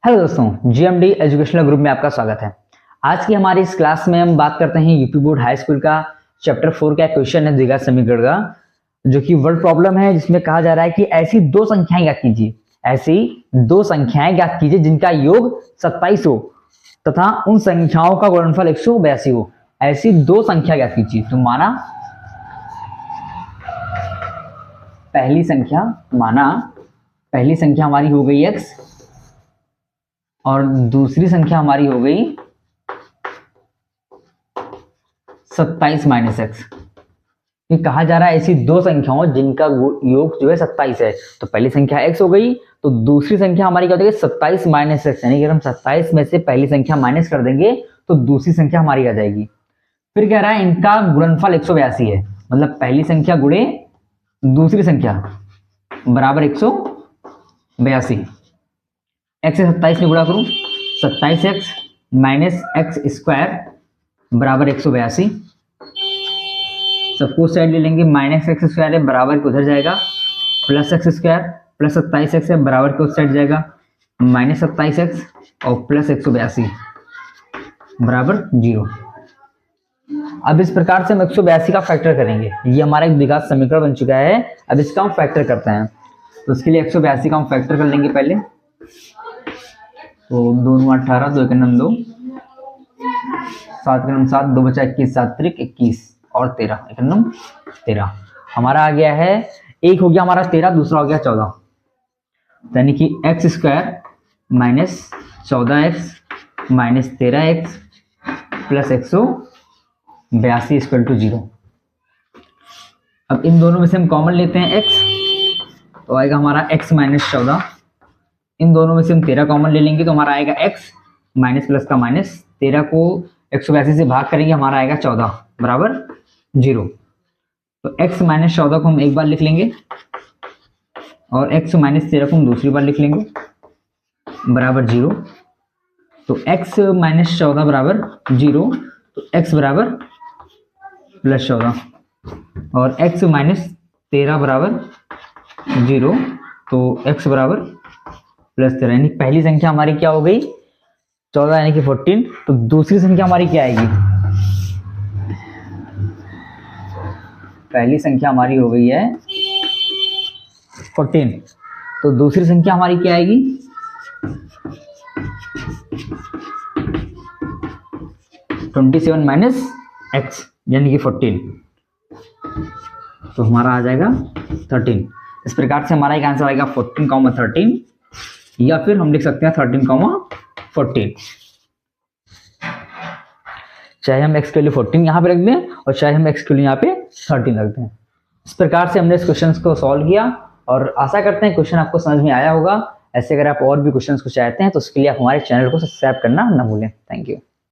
Hello दोस्तों, GMD educational group में आपका स्वागत है। आज की हमारी इस क्लास में हम बात करते हैं यूपी बोर्ड हाई स्कूल का चैप्टर 4 का क्वेश्चन है द्विघात समीकरण का, जो कि वर्ड प्रॉब्लम है, जिसमें कहा जा रहा है कि ऐसी दो संख्याएं ज्ञात कीजिए, ऐसी दो संख्याएं ज्ञात कीजिए जिनका योग 27 हो तथा उन संख्याओं का गुणनफल 182 हो। ऐसी दो संख्या ज्ञात कीजिए। तो माना पहली संख्या हमारी हो गई x और दूसरी संख्या हमारी हो गई 27 माइनस एक्स। ये कहा जा रहा है ऐसी दो संख्याओं जिनका योग जो है 27 है। तो पहली संख्या x हो गई, तो दूसरी संख्या हमारी क्या हो जाएगी 27 माइनस एक्स, यानी कि हम 27 में से पहली संख्या माइनस कर देंगे तो दूसरी संख्या हमारी आ जाएगी। फिर कह रहा है इनका गुणनफल 182 है, मतलब पहली संख्या गुणे दूसरी संख्या बराबर 182। x से 27 में गुणा करूं, 27x माइनस एक्स स्क्वायर बराबर 182। सबको साइड ले लेंगे, माइनस एक्स स्क्वायर है बराबर के उधर जाएगा, plus x square plus 27x है बराबर के उस साइड जाएगा, माइनस 27x और प्लस 182 बराबर 0। अब इस प्रकार से हम 182 का फैक्टर करेंगे। ये हमारा एक द्विघात समीकरण बन चुका है। अब इसका हम फैक्टर करते हैं, तो उसके लिए 182 का हम फैक्टर कर लेंगे पहले। तो 2 × 18, 2 × 2, 7 × 7, 2 बचा 21, 7 × 21 और 13, 13 हमारा आ गया है। एक हो गया हमारा 13, दूसरा हो गया 14, यानी कि x square minus 14x minus 13x plus 182 equal to 0। अब इन दोनों में से हम कॉमन लेते हैं x, तो आएगा हमारा x माइनस 14। इन दोनों में से हम 13 कॉमन ले लेंगे तो हमारा आएगा x माइनस प्लस का माइनस, 13 को 182 से भाग करेंगे हमारा आएगा 14 बराबर 0। तो x माइनस 14 को हम एक बार लिख लेंगे और x माइनस 13 को हम दूसरी बार लिख लेंगे बराबर 0। तो x माइनस 14 बराबर 0, तो x बराबर प्लस 14 और x माइनस 13 बराबर 0, तो x बराबर प्लस 13, यानी पहली संख्या हमारी क्या हो गई 14 यानी कि 14। तो दूसरी संख्या हमारी क्या आएगी, पहली संख्या हमारी हो गई है 14, तो दूसरी संख्या हमारी क्या आएगी 27 माइनस एक्स यानी कि 14, तो हमारा आ जाएगा 13। इस प्रकार से हमारा एक आंसर आएगा 14,13, या फिर हम लिख सकते हैं 13,14। चाहे हम x के लिए 14 यहाँ पे रख दें और चाहे हम x के लिए यहाँ पे 13 रख दें। इस प्रकार से हमने इस क्वेश्चन को सॉल्व किया और आशा करते हैं क्वेश्चन आपको समझ में आया होगा। ऐसे अगर आप और भी क्वेश्चन को चाहते हैं तो उसके लिए आप हमारे चैनल को सब्सक्राइब करना ना भूलें। Thank you.